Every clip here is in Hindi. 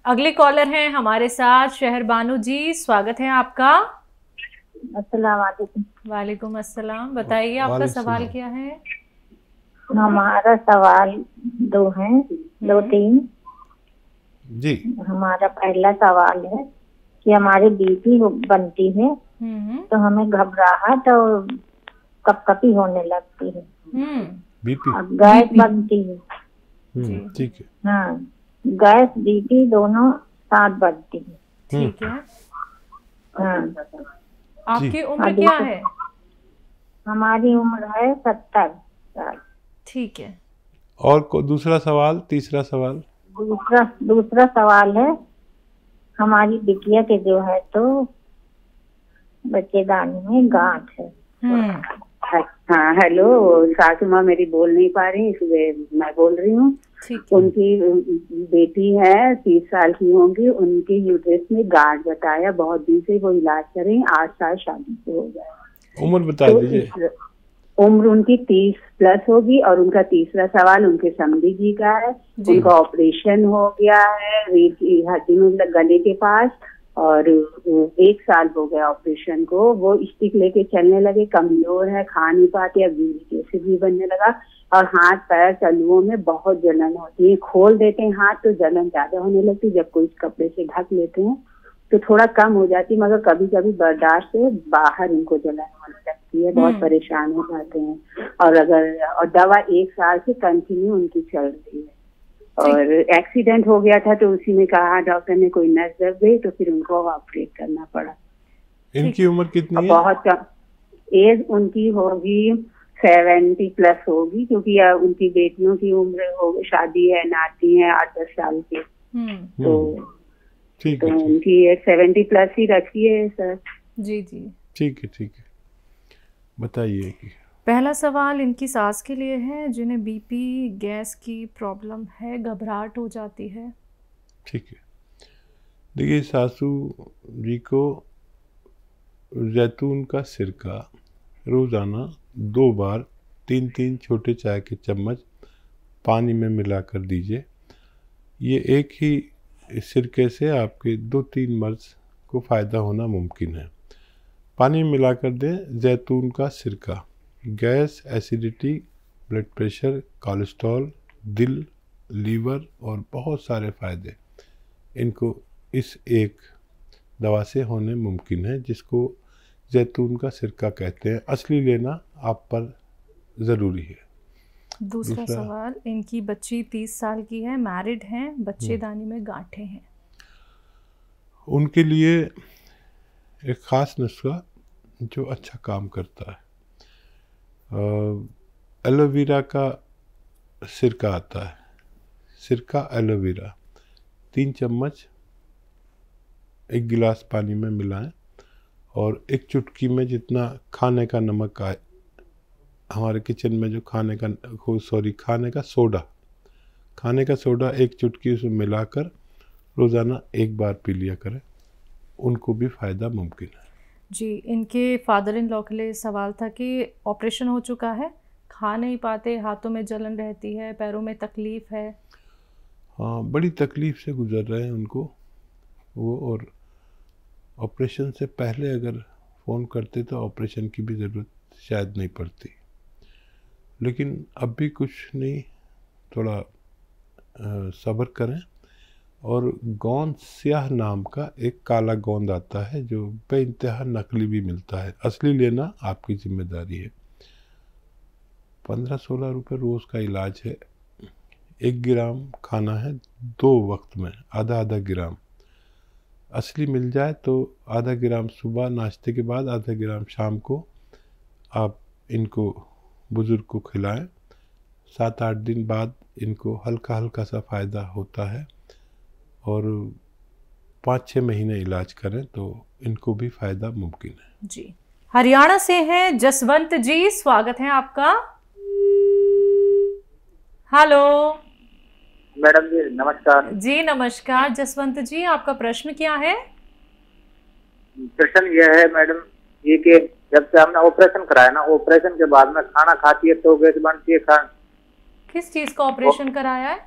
अगले कॉलर हैं हमारे साथ शहर बानो जी, स्वागत है आपका। अस्सलाम वालेकुम। वालेकुम अस्सलाम। बताइए आपका सवाल क्या है? हमारा सवाल दो हैं, दो तीन जी। हमारा पहला सवाल है कि हमारी बीपी बनती है तो हमें घबराहट और कपकपी होने लगती है। बीपी गैस बनती है। ठीक है। हाँ, गैस बीपी दोनों साथ बनती है। ठीक है। हाँ। आपकी उम्र क्या है? हमारी उम्र है 70 साल। ठीक है। और दूसरा सवाल, तीसरा सवाल? दूसरा सवाल है, हमारी बिटिया के जो है तो बच्चेदानी में गांठ है। हाँ हेलो, सासू माँ मेरी बोल नहीं पा रही, इसलिए मैं बोल रही हूँ। उनकी बेटी है, 30 साल की होंगी, उनकी यूट्रस में गांठ बताया, बहुत दिन से वो इलाज कर रही, 8 साल शादी से हो गया। उम्र बता दीजिए। उम्र उनकी 30 प्लस होगी। और उनका तीसरा सवाल उनके समधी जी का है, उनका ऑपरेशन हो गया है रीढ़ की हड्डी में गले के पास, और 1 साल हो गया ऑपरेशन को। वो स्टिक लेके चलने लगे, कमजोर है, खा नहीं पाते, अब यूरिक एसिड भी बनने लगा, और हाथ पैर तलुओं में बहुत जलन होती है। खोल देते हैं हाथ तो जलन ज्यादा होने लगती, जब कोई कपड़े से ढक लेते हैं तो थोड़ा कम हो जाती, मगर कभी कभी बर्दाश्त से बाहर उनको जलन होने लगती है, बहुत परेशान हो जाते हैं। और दवा 1 साल से कंटिन्यू उनकी चल रही है। और एक्सीडेंट हो गया था तो उसी में कहा डॉक्टर ने कोई नस दब गई, तो फिर उनको ऑपरेट करना पड़ा। इनकी उम्र कितनी है? बहुत कम एज उनकी होगी, 70 प्लस होगी, क्योंकि उनकी बेटियों की उम्र हो शादी है, नाती है 8-10 साल की। तो ठीक है, उनकी एज 70 प्लस ही रखी है सर। जी जी ठीक है, ठीक है। बताइए कि पहला सवाल इनकी सास के लिए है, जिन्हें बीपी गैस की प्रॉब्लम है, घबराहट हो जाती है। ठीक है। देखिए, सासू जी को जैतून का सिरका रोज़ाना 2 बार 3-3 छोटे चाय के चम्मच पानी में मिलाकर दीजिए। ये एक ही सिरके से आपके 2-3 मर्ज को फ़ायदा होना मुमकिन है। पानी में मिलाकर दें जैतून का सिरका। Gas, acidity, blood pressure, cholesterol, दिल, लीवर और बहुत सारे फ़ायदे इनको इस एक दवा से होने मुमकिन है, जिसको जैतून का सिरका कहते हैं। असली लेना आप पर ज़रूरी है। दूसरा सवाल, इनकी बच्ची 30 साल की है, मैरिड हैं, बच्चेदानी में गांठें हैं। उनके लिए एक ख़ास नुस्खा जो अच्छा काम करता है, एलोवेरा का सिरका आता है। सिरका एलोवेरा 3 चम्मच 1 गिलास पानी में मिलाएं, और 1 चुटकी में जितना खाने का नमक आए, हमारे किचन में जो खाने का सोडा 1 चुटकी उसमें मिलाकर रोज़ाना 1 बार पी लिया करें, उनको भी फ़ायदा मुमकिन है। जी, इनके फादर इन लॉ के लिए सवाल था कि ऑपरेशन हो चुका है, खा नहीं पाते, हाथों में जलन रहती है, पैरों में तकलीफ है। हाँ, बड़ी तकलीफ से गुजर रहे हैं उनको वो, और ऑपरेशन से पहले अगर फ़ोन करते तो ऑपरेशन की भी ज़रूरत शायद नहीं पड़ती, लेकिन अब भी कुछ नहीं, थोड़ा सब्र करें। और गोंद स्याह नाम का एक काला गोंद आता है जो बेइंतहा नकली भी मिलता है, असली लेना आपकी जिम्मेदारी है। 15-16 रुपये रोज़ का इलाज है। 1 ग्राम खाना है 2 वक्त में, आधा ग्राम। असली मिल जाए तो आधा ग्राम सुबह नाश्ते के बाद, आधा ग्राम शाम को आप इनको बुज़ुर्ग को खिलाएं। 7-8 दिन बाद इनको हल्का हल्का सा फ़ायदा होता है, और 5-6 महीने इलाज करें तो इनको भी फ़ायदा मुमकिन है। जी, हरियाणा से हैं जसवंत जी, स्वागत है आपका। हेलो मैडम जी, नमस्कार। जी नमस्कार जसवंत जी, आपका प्रश्न क्या है? प्रश्न यह है मैडम ये कि जब से हमने ऑपरेशन कराया ना, ऑपरेशन के बाद में खाना खाती है तो गैस बनती है। किस चीज का ऑपरेशन कराया है?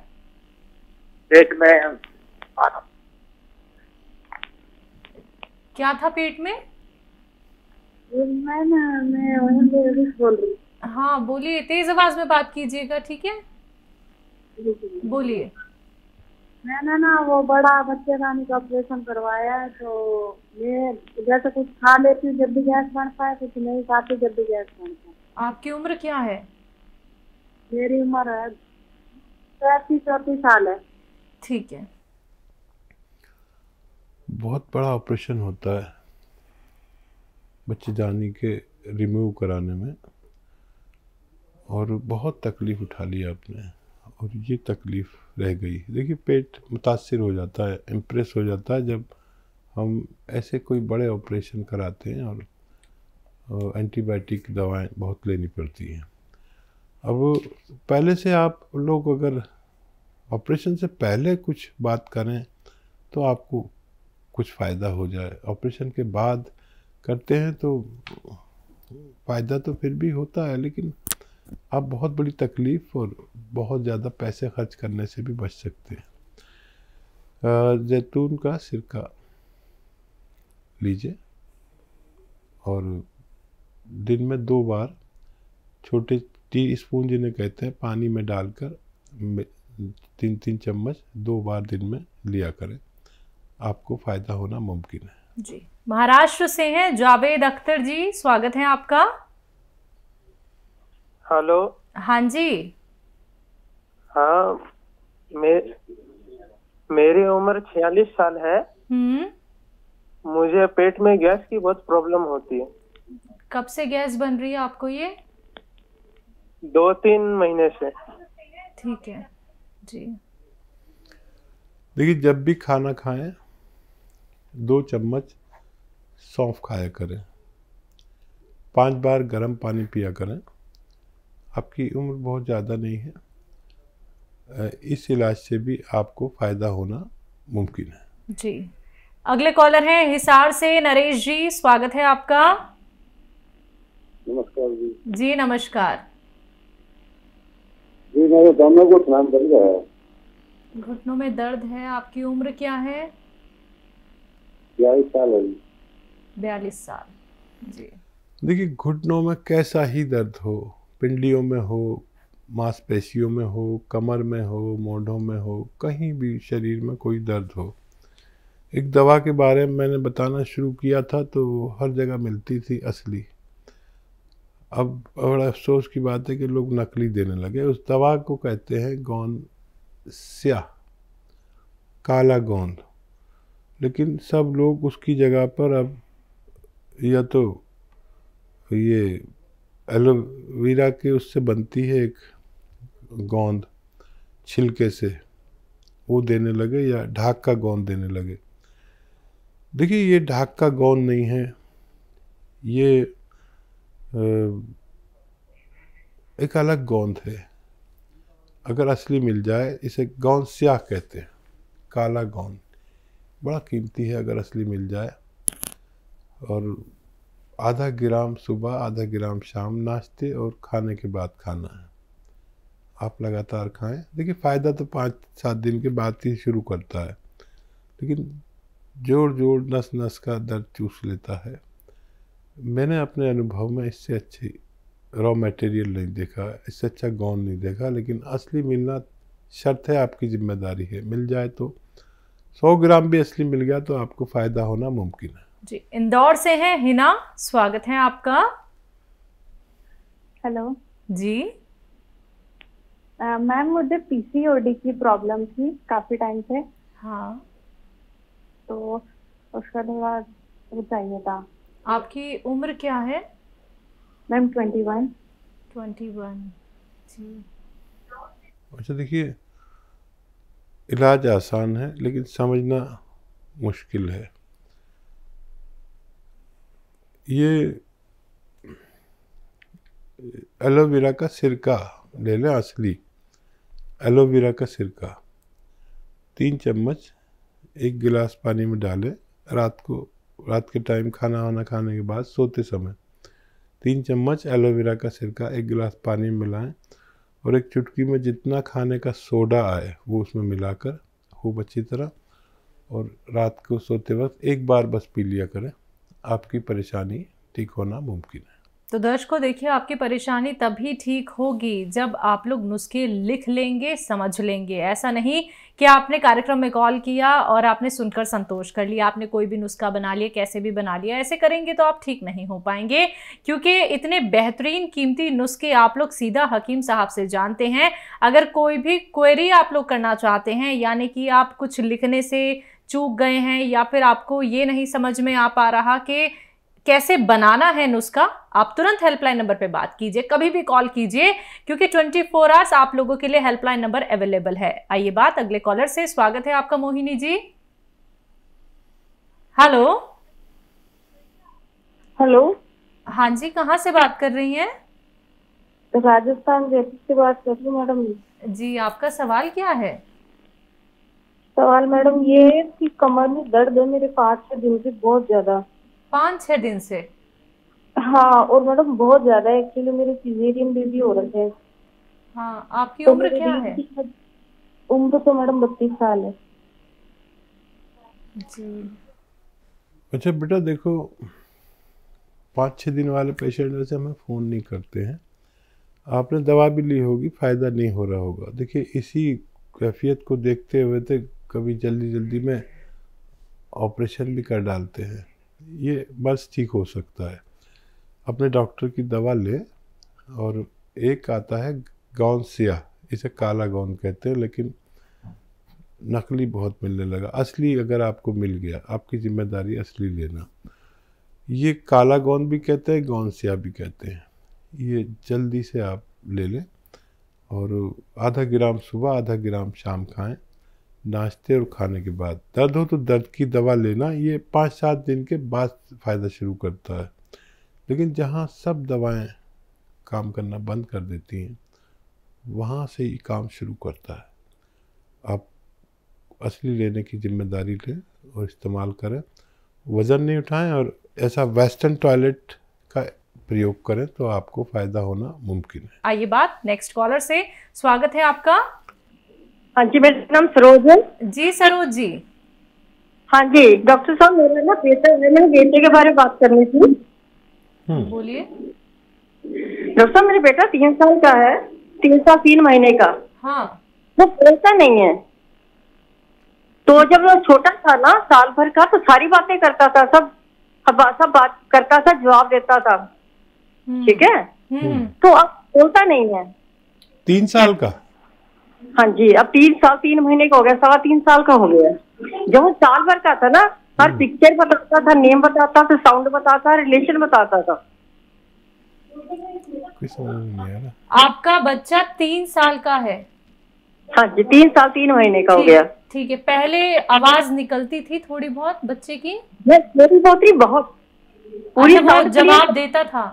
पेट में क्या था पेट में? मैं वही बोल रही। हाँ बोलिए, तेज आवाज में बात कीजिएगा, ठीक है? बोलिए। मैंने ना वो बड़ा बच्चेदानी का ऑपरेशन करवाया है, तो ये जैसे कुछ खा लेती हूँ जब भी गैस बनता है, कुछ नहीं खाती जब भी गैस बनता है। आपकी उम्र क्या है? मेरी उम्र है 34 साल है। ठीक है। बहुत बड़ा ऑपरेशन होता है बच्चेदानी के रिमूव कराने में, और बहुत तकलीफ़ उठा ली आपने, और ये तकलीफ़ रह गई। देखिए पेट मुतासिर हो जाता है, इम्प्रेस हो जाता है जब हम ऐसे कोई बड़े ऑपरेशन कराते हैं, और एंटीबायोटिक दवाएं बहुत लेनी पड़ती हैं। अब पहले से आप लोग अगर ऑपरेशन से पहले कुछ बात करें तो आपको कुछ फ़ायदा हो जाए, ऑपरेशन के बाद करते हैं तो फ़ायदा तो फिर भी होता है, लेकिन आप बहुत बड़ी तकलीफ़ और बहुत ज़्यादा पैसे खर्च करने से भी बच सकते हैं। जैतून का सिरका लीजिए और दिन में 2 बार छोटे टीस्पून जिन्हें कहते हैं पानी में डालकर 3-3 चम्मच 2 बार दिन में लिया करें, आपको फ़ायदा होना मुमकिन है। जी, महाराष्ट्र से हैं जावेद अख्तर जी, स्वागत है आपका। हेलो। हाँ जी। हाँ, मेरी उम्र 46 साल है। मुझे पेट में गैस की बहुत प्रॉब्लम होती है। कब से गैस बन रही है आपको ये? 2-3 महीने से। ठीक है जी। देखिए जब भी खाना खाएं 2 चम्मच सौंफ खाया करें, 5 बार गर्म पानी पिया करें। आपकी उम्र बहुत ज़्यादा नहीं है, इस इलाज से भी आपको फ़ायदा होना मुमकिन है। जी, अगले कॉलर हैं हिसार से नरेश जी, स्वागत है आपका। नमस्कार जी। जी नमस्कार जी, मेरे दोनों घुटनों में दर्द है। घुटनों में दर्द है, आपकी उम्र क्या है? 42 साल है। 42 साल। जी, देखिए घुटनों में कैसा ही दर्द हो, पिंडलियों में हो, मांसपेशियों में हो, कमर में हो, मोढ़ों में हो, कहीं भी शरीर में कोई दर्द हो, एक दवा के बारे में मैंने बताना शुरू किया था तो हर जगह मिलती थी असली। अब बड़ा अफसोस की बात है कि लोग नकली देने लगे। उस दवा को कहते हैं गोंद स्याह, काला गोंद, लेकिन सब लोग उसकी जगह पर अब या तो ये एलोवेरा के उससे बनती है एक गोंद छिलके से, वो देने लगे, या ढाक का गोंद देने लगे। देखिए ये ढाक का गोंद नहीं है, ये एक अलग गोंद है। अगर असली मिल जाए, इसे गोंद स्याह कहते हैं, काला गोंद, बड़ा कीमती है अगर असली मिल जाए। और आधा ग्राम सुबह, आधा ग्राम शाम, नाश्ते और खाने के बाद खाना है। आप लगातार खाएं। देखिए फ़ायदा तो 5-7 दिन के बाद ही शुरू करता है, लेकिन जोड़ नस नस का दर्द चूस लेता है। मैंने अपने अनुभव में इससे अच्छी रॉ मटेरियल नहीं देखा, इससे अच्छा गोंद नहीं देखा, लेकिन असली मिलना शर्त है, आपकी जिम्मेदारी है। मिल जाए तो 100 ग्राम भी असली मिल गया तो आपको फ़ायदा होना मुमकिन है। जी, इंदौर से हैं हिना, स्वागत है आपका। हेलो जी। मैम, मुझे पीसीओडी की प्रॉब्लम थी काफ़ी टाइम से। हाँ, तो उसका थोड़ा चाहिए था। आपकी उम्र क्या है? मैम 21। जी। अच्छा देखिए, इलाज आसान है लेकिन समझना मुश्किल है। ये एलोवेरा का सिरका ले लें, असली एलोवेरा का सिरका 3 चम्मच 1 गिलास पानी में डालें। रात के टाइम खाना वाना खाने के बाद सोते समय 3 चम्मच एलोवेरा का सिरका 1 गिलास पानी में मिलाएं, और एक चुटकी में जितना खाने का सोडा आए वो उसमें मिलाकर खूब अच्छी तरह और रात को सोते वक्त एक बार बस पी लिया करें, आपकी परेशानी ठीक होना मुमकिन है। तो दर्शकों देखिए, आपकी परेशानी तभी ठीक होगी जब आप लोग नुस्खे लिख लेंगे, समझ लेंगे। ऐसा नहीं कि आपने कार्यक्रम में कॉल किया और आपने सुनकर संतोष कर लिया, आपने कोई भी नुस्खा बना लिया, कैसे भी बना लिया। ऐसे करेंगे तो आप ठीक नहीं हो पाएंगे, क्योंकि इतने बेहतरीन कीमती नुस्खे आप लोग सीधा हकीम साहब से जानते हैं। अगर कोई भी क्वेरी आप लोग करना चाहते हैं, यानी कि आप कुछ लिखने से चूक गए हैं या फिर आपको ये नहीं समझ में आ पा रहा कि कैसे बनाना है नुस्खा, आप तुरंत हेल्पलाइन नंबर पे बात कीजिए, कभी भी कॉल कीजिए, क्योंकि 24 आवर्स आप लोगों के लिए हेल्पलाइन नंबर अवेलेबल है। आइए बात अगले कॉलर से। स्वागत है आपका मोहिनी जी। हेलो। हेलो। हाँ जी, कहाँ से बात कर रही हैं? राजस्थान जयपुर से बात कर रही हूँ मैडम जी। आपका सवाल क्या है? सवाल मैडम ये है कि कमर में दर्द है मेरे 5-6 दिन से, बहुत ज्यादा। 5-6 दिन से? हाँ, और मैडम बहुत ज्यादा। एक्चुअली मेरे सिजेरियन बेबी हो रहे हैं। हाँ, आपकी उम्र क्या है? उम्र तो मैडम 32 साल है जी। अच्छा बेटा देखो, 5-6 दिन वाले पेशेंट वैसे हमें फ़ोन नहीं करते हैं। आपने दवा भी ली होगी, फ़ायदा नहीं हो रहा होगा। देखिए इसी कैफियत को देखते हुए तो कभी जल्दी जल्दी में ऑपरेशन भी कर डालते हैं। ये बस ठीक हो सकता है, अपने डॉक्टर की दवा लें। और एक आता है गौनसिया, इसे काला गौन कहते हैं, लेकिन नकली बहुत मिलने लगा। असली अगर आपको मिल गया, आपकी जिम्मेदारी असली लेना। ये काला गौन भी कहते हैं, गौनसिया भी कहते हैं। ये जल्दी से आप ले लें और आधा ग्राम सुबह, आधा ग्राम शाम खाएं, नाश्ते और खाने के बाद। दर्द हो तो दर्द की दवा लेना, ये 5-7 दिन के बाद फ़ायदा शुरू करता है। लेकिन जहाँ सब दवाएं काम करना बंद कर देती हैं, वहाँ से ही काम शुरू करता है। आप असली लेने की जिम्मेदारी लें और इस्तेमाल करें। वज़न नहीं उठाएं और ऐसा वेस्टर्न टॉयलेट का प्रयोग करें तो आपको फ़ायदा होना मुमकिन है। आइए बात नेक्स्ट कॉलर से। स्वागत है आपका। हाँ जी, मेरा नाम सरोज है। जी सरोज जी। हाँ जी डॉक्टर साहब, मेरा ना बेटा है, मैंने बेटे के बारे में बात करनी थी। बोलिए। डॉक्टर साहब, मेरा बेटा 3 साल का है, 3 साल 3 महीने का। हाँ। वो बोलता नहीं है। तो जब वो छोटा था ना, साल भर का, तो सारी बातें करता था, सब बात करता था, जवाब देता था। ठीक है। तो अब बोलता नहीं है। 3 साल का? हाँ जी, अब 3 साल 3 महीने का हो गया, 3.25 साल का हो गया। जब वो साल भर का था ना, हर पिक्चर बताता था, नेम बताता था, साउंड बताता, रिलेशन बताता था। आपका बच्चा 3 साल का है? हाँ जी, 3 साल 3 महीने का हो गया। ठीक है। पहले आवाज निकलती थी थोड़ी बहुत बच्चे की? थोड़ी बहुत ही, बहुत पूरी। अच्छा, वो जवाब देता था?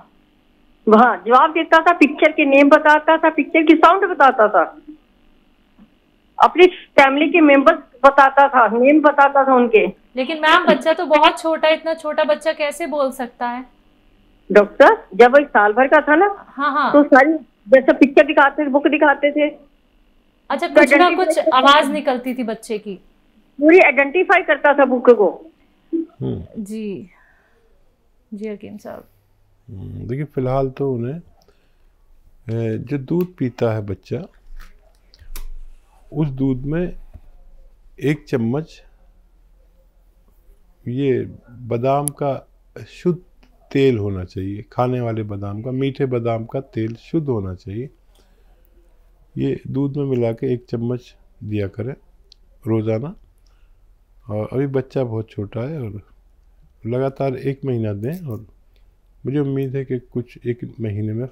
हाँ, जवाब देता था, पिक्चर के नेम बताता था, पिक्चर की साउंड बताता था, अपनी फैमिली के मेंबर्स बताता था, नेम बताता था उनके। लेकिन मैम बच्चा तो बहुत छोटा है, इतना छोटा बच्चा कैसे बोल सकता है? डॉक्टर, जब वो 1 साल भर का था ना, हाँ, तो सारी जैसे पिक्चर दिखाते थे, बुक दिखाते थे। अच्छा, कुछ ना कुछ आवाज निकलती थी बच्चे की, पूरी आइडेंटिफाई करता था बुक को। जी जी हकीम साहब। देखिए फिलहाल तो उन्हें जो दूध पीता है बच्चा, उस दूध में 1 चम्मच ये बादाम का शुद्ध तेल होना चाहिए, खाने वाले बादाम का, मीठे बादाम का तेल शुद्ध होना चाहिए। ये दूध में मिला के 1 चम्मच दिया करें रोज़ाना। और अभी बच्चा बहुत छोटा है और लगातार 1 महीना दें, और मुझे उम्मीद है कि कुछ 1 महीने में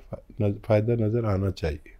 फ़ायदा नज़र आना चाहिए।